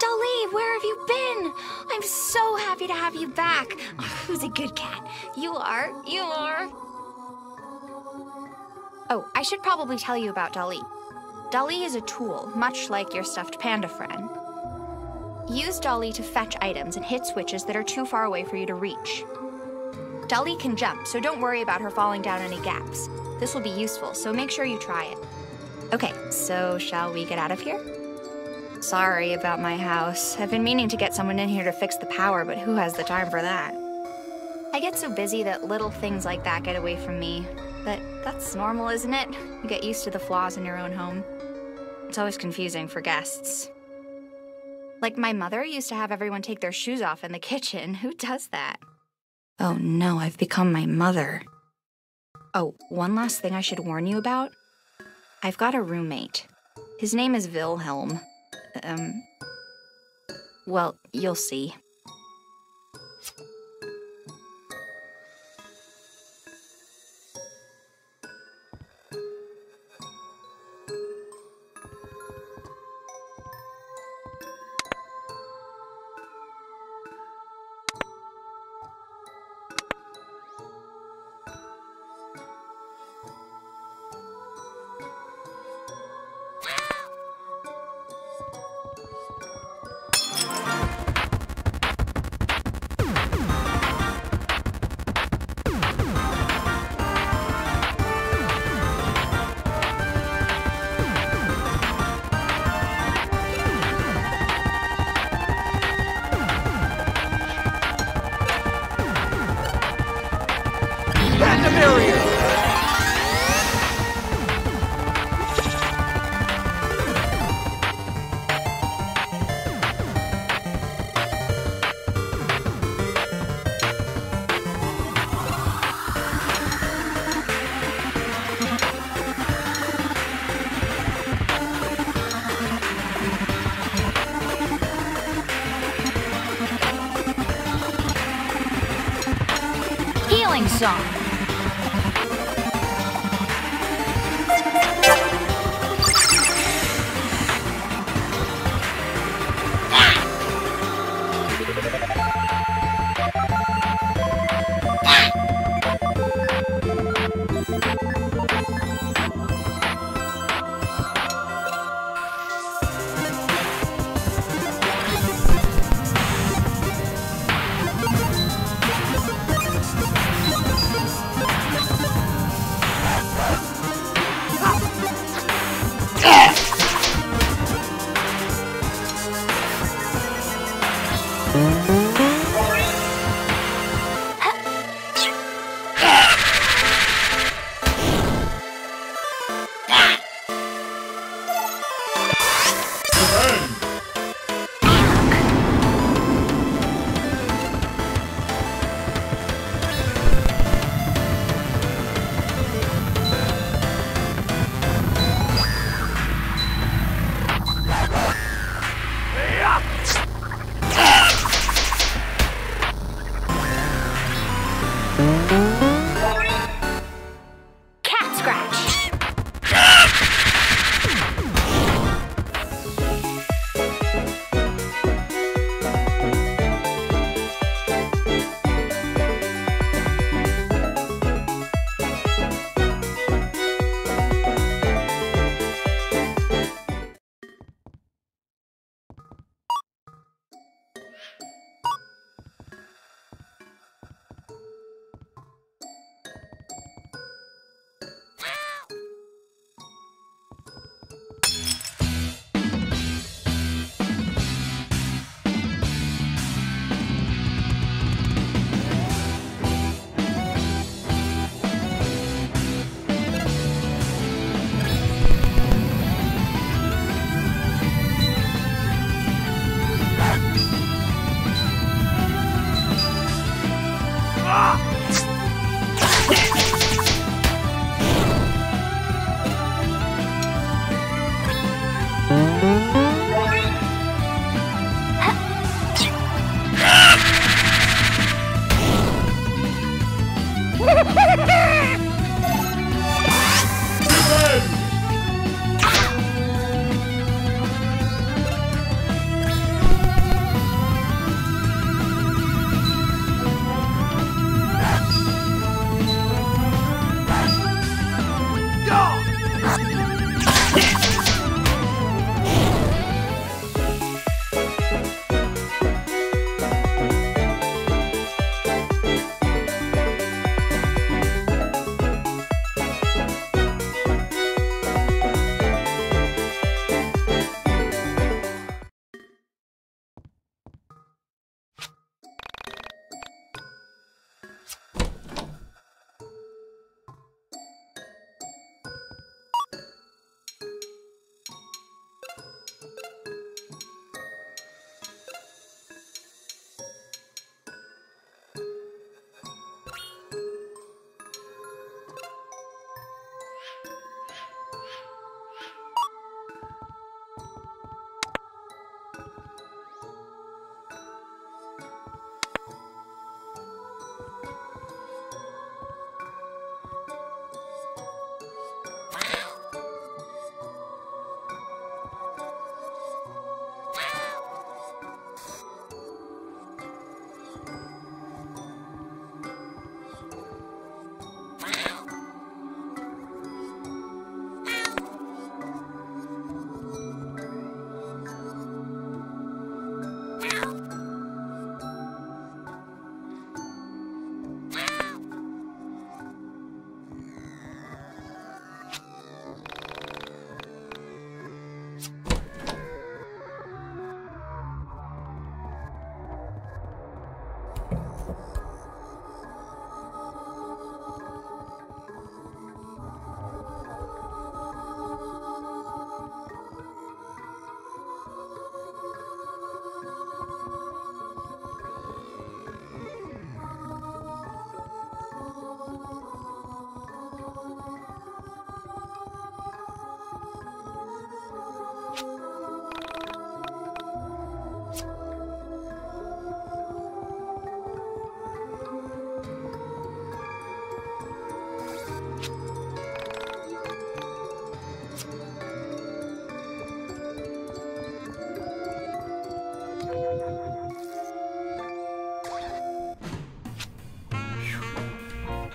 Dulli, where have you been? I'm so happy to have you back. Oh, who's a good cat? You are. You are. Oh, I should probably tell you about Dulli. Dulli is a tool, much like your stuffed panda friend. Use Dulli to fetch items and hit switches that are too far away for you to reach. Dulli can jump, so don't worry about her falling down any gaps. This will be useful, so make sure you try it. Okay, so shall we get out of here? Sorry about my house. I've been meaning to get someone in here to fix the power, but who has the time for that? I get so busy that little things like that get away from me. But that's normal, isn't it? You get used to the flaws in your own home. It's always confusing for guests. Like my mother used to have everyone take their shoes off in the kitchen. Who does that? Oh no, I've become my mother. Oh, one last thing I should warn you about. I've got a roommate. His name is Wilhelm. Well, you'll see. Song.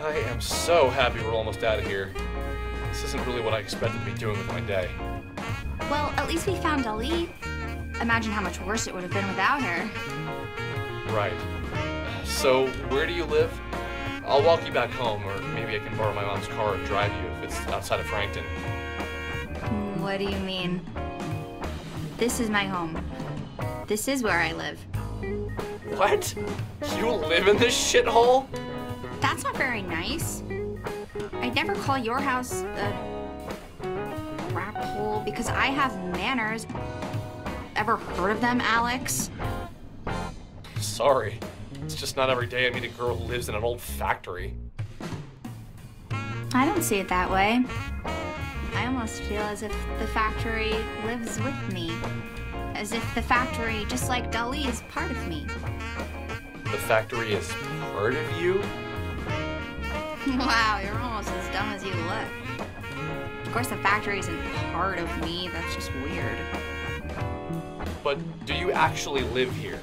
I am so happy we're almost out of here. This isn't really what I expected to be doing with my day. Well, at least we found Dulli. Imagine how much worse it would have been without her. Right. So, where do you live? I'll walk you back home, or maybe I can borrow my mom's car and drive you if it's outside of Frankton. What do you mean? This is my home. This is where I live. What? You live in this shithole? That's not very nice. I'd never call your house a crap hole because I have manners. Ever heard of them, Alex? Sorry. It's just not every day I meet a girl who lives in an old factory. I don't see it that way. I almost feel as if the factory lives with me. As if the factory, just like Dulli, is part of me. The factory is part of you? Wow, you're almost as dumb as you look. Of course the factory isn't part of me, that's just weird. But do you actually live here?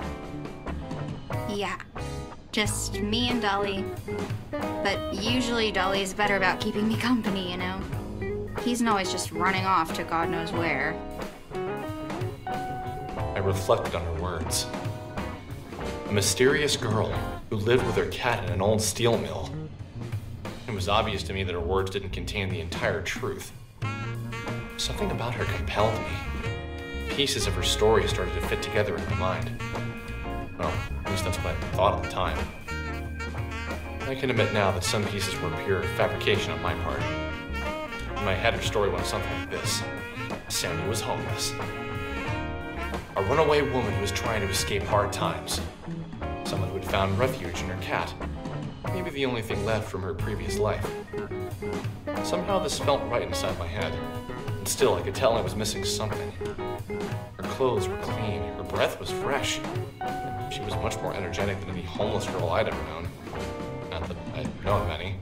Yeah, just me and Dulli. But usually Dulli's better about keeping me company, you know? He isn't always just running off to God knows where. I reflected on her words. A mysterious girl who lived with her cat in an old steel mill. It was obvious to me that her words didn't contain the entire truth. Something about her compelled me. Pieces of her story started to fit together in my mind. Well, at least that's what I thought at the time. I can admit now that some pieces were pure fabrication on my part. In my head, her story went something like this. Sammy was homeless. A runaway woman who was trying to escape hard times. Someone who had found refuge in her cat. Maybe the only thing left from her previous life. Somehow this felt right inside my head. And still, I could tell I was missing something. Her clothes were clean, her breath was fresh. She was much more energetic than any homeless girl I'd ever known. Not that I'd known of any.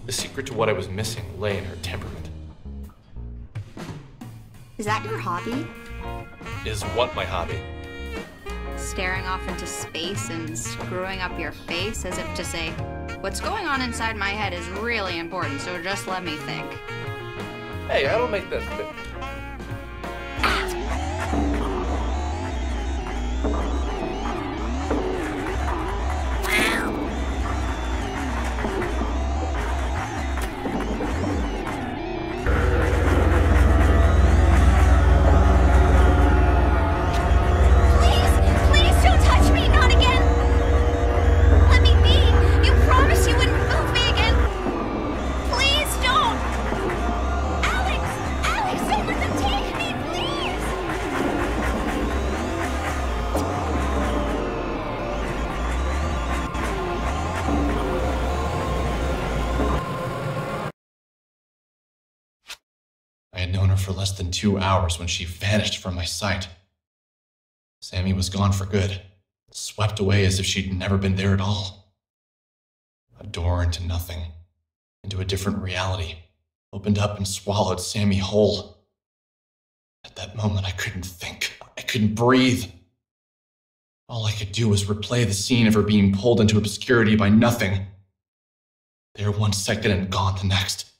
The secret to what I was missing lay in her temperament. Is that your hobby? Is what my hobby? Staring off into space and screwing up your face as if to say, what's going on inside my head is really important, so just let me think. Hey, I don't make that... For less than 2 hours when she vanished from my sight. Sammy was gone for good, swept away as if she'd never been there at all. A door into nothing, into a different reality, opened up and swallowed Sammy whole. At that moment, I couldn't think. I couldn't breathe. All I could do was replay the scene of her being pulled into obscurity by nothing. There one second and gone the next.